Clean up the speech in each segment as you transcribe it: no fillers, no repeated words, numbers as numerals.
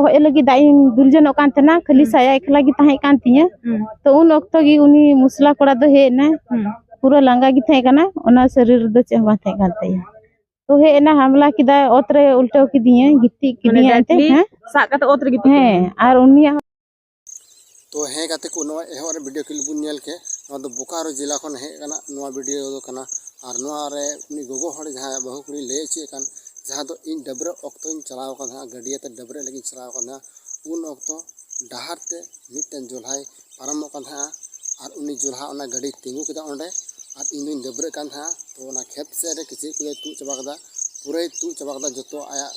बोहे लगी दाई दुलजन कान तना खाली साया एकला गी ताहे कान तिया तो उन ओक्तो गी उनी मुसला कोड़ा दो हे ना पूरा लंगा गी थे कना ओना शरीर दो चहवा थे कान तया तो हे ना हमला किदा ओतरे उल्टो की दिए गिट्टी की दिए ते हैं साका तो ओतरे गिट्टी हैं और उनिया तो हे गाते को नो एहर वीडियो क्लिप बुन नेल के नो दो बोकारो जिला खन हे कना नो वीडियो दो कना और नो रे उनी गोगो हड़ जहां बहु कुड़ी ले चे कन जहां दो इन डबरे ऑक्तो इन चलाव कन गडिया ते डबरे लगी चलाव कन उन ऑक्तो डहार ते मिटन जुल्हाई पारम कन और उनी जुल्हा ओना गडी तिंगु केदा ओंडे और इन दिन डबरे कन तो ओना खेत से रे किछि कुले तू चबा कदा पूरे तू चबा कदा जतो आया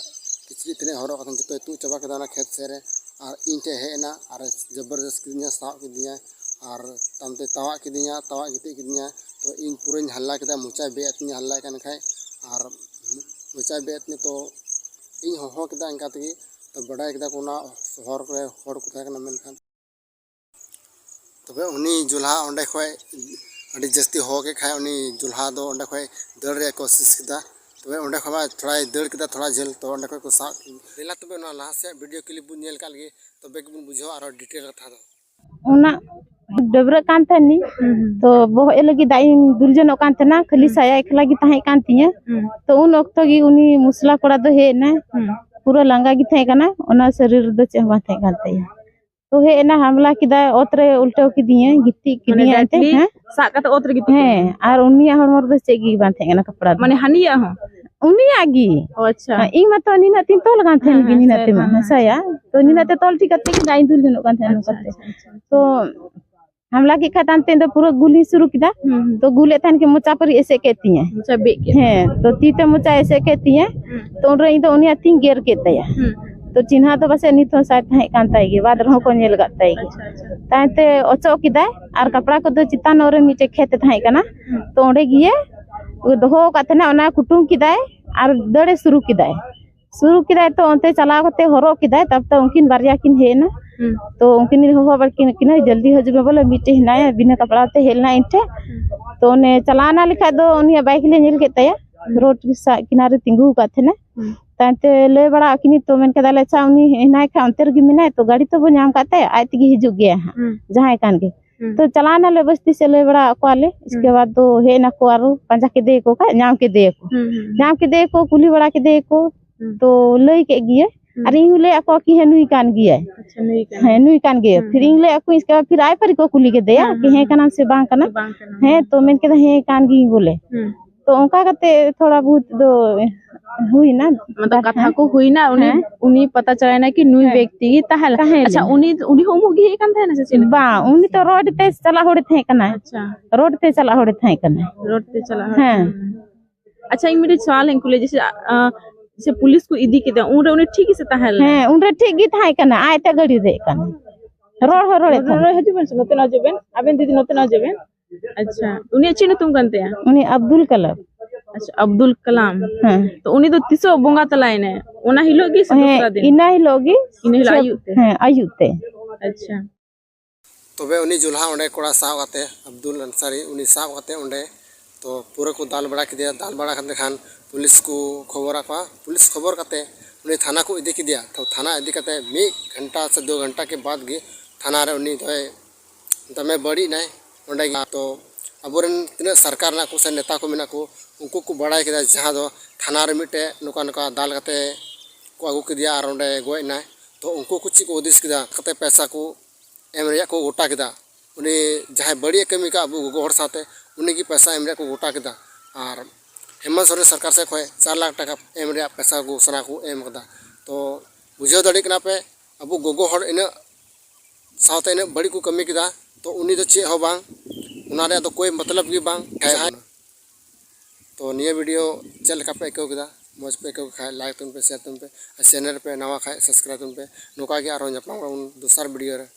किछि तने हरो कन जतो तू चबा कदा ना खेत से रे और इनते हेना और जबरदस्त किदिया साव किदिया और तमते तवा किदिया तवा गिते किदिया तो इन पूरे हल्ला केदा मुचा बेतनी हल्ला कन खाय और मुचा बेतनी तो इन हो केदा अंका तगी तो बड़ा केदा कोना शहर रे हर को थाकना मेनखान तबे उनी जुल्हा ओंडे खय अडी जस्ती हो के खाय उनी जुल्हा दो ओंडे खय दड़ रे कोशिश केदा तबे ओंडे खबा थोड़ा दड़ केदा थोड़ा झेल तो ओंडे खय को सा लेला तबे ना लाहा से वीडियो क्लिप बुन नेल काल गे तबे के बुन बुझो और डिटेल कथा दो ओना डबरे कान तनी तो बोहे लगी दाई दुलजन कान तना खाली साया एकला गी ताहे कान तिया तो उन ओक्तो गी उनी मुसला कोड़ा दो हे ना पूरा लंगा गी थे कना ओना शरीर दो चहवा थे कान तया तो हे ना हमला किदा ओतरे उल्टो की दिए गिट्टी की दिए ते हैं साका तो ओतरे गिट्टी हैं और उनिया हरमर दो चेगी बान थे कना कपड़ा माने हनिया हो उनिया गी अच्छा इ मत नीना तीन तोल गान थे गी नीना ते मा साया तो नीना ते तोल ठीक करते दाई दुलजन कान थे करते तो हमला के खतान ते तो पूरा गुली शुरू किदा तो गुले थान के मोचा पर ऐसे कहती हैं मोचा बे के हैं तो तीते मोचा ऐसे कहती हैं तो रे तो उनिया तीन गेर के तया तो चिन्हा तो बस निथो साथ है कांताई के बाद रहो को नेल गताई ताते ओचो किदा और कपड़ा को दो चितान और मीटे खेत थाई कना तो ओंडे गिए दोहो काथना ओना कुटुम किदा और दड़े शुरू किदा तो ओंते चला करते हरो किदा तब तो उनकिन बारिया किन है ना तो उनकिन हो बर किन जल्दी हो जबे बोले मीटे हिनाया बिना कपड़ा ते हेलना इनटे तो ने चलाना लिखा दो उनिया बाइक ले नेल के तया रोड किनारे तिंगु का थे ना ताते ले बड़ा किनी तो मेन कदा ले चाउनी हिनाय खा अंतर गी मिनाय तो गाड़ी तो नाम काते आयत गी हिजु गया जहां कान के तो चलाना ले बस्ती से ले बड़ा अकवाले इसके बाद तो हे ना को आरो पंजा के दे को का नाम के दे को कुली बड़ा के दे को तो लई के गिए अरे ले ako की है नुई कान गिए अच्छा नुई कान है नुई कान गे फिर इंगले ako इसके बाद फिर आय पर को कुली के दया कि है कान से बांग कना है तो मेन के है कान गी बोले तो उनका कते थोड़ा बहुत दो हुई ना मतलब कथा को हुई ना उनी पता चला ना कि नुई व्यक्ति की तहल अच्छा उनी होमुगी कान थे ना से बा उनी तो रोड पे चला होड़े थे कना अच्छा रोड पे चला होड़े थे कना रोड पे चला हां अच्छा एक मेरे सवाल है कुले जैसे पुलिस को इदी के उन उन्हें ठीक से तहल हां उन ठीक गी थाई कना आय ते गड़ी दे कना रोड हजबन से नते ना जबेन अबेन दीदी नते ना जबेन अच्छा उनी अच्छे ने तुम जानते हैं उनी अब्दुल कलाम अच्छा अब्दुल कलाम हां तो उनी तो तिसो बोंगा तलाय ने ओना हिलोगी से दूसरा दिन इना हिलोगी इने हिलो आयुते हां आयुते अच्छा तबे उनी जुल्हा ओंडे कोड़ा साव काते अब्दुल अंसारी उनी साव काते ओंडे तो पूरा को दाल बड़ा किदिया दाल बड़ा करते खान पुलिस को खबर आका पुलिस खबर काते उनी थाना को इदी किदिया तो थाना इदी काते 1 घंटा से 2 घंटा के बाद गे थाना रे उनी तो दमे बड़ी नाय ओंडे तो अबोरन तिना सरकार ना को से नेता को मिना को उनको को बड़ा किदा जहां दो थाना रे मिटे नुका नुका दाल काते को आगु किदिया और ओंडे गोय नाय तो उनको कुछ को उदिस किदा काते पैसा को एम रिया को गोटा किदा उनी जहां बड़ी कमी का अबु गोहर साथे उनी की पैसा एम रिया को गोटा किदा और हेमंत सोरेन सरकार से खोए 4 लाख टका एम रिया पैसा घोषणा को एम कदा तो बुझे दड़ी कना पे अबु गोगो हर इन साथे इन बड़ी को कमी किदा तो उनी तो चे हो बांग उना रे तो कोई मतलब की बांग तो निया वीडियो चल का पे को किदा मौज पे को खाए लाइक तुम पे शेयर तुम पे चैनल पे नवा खाए सब्सक्राइब तुम पे नोका के आरो जपना दूसरा वीडियो रे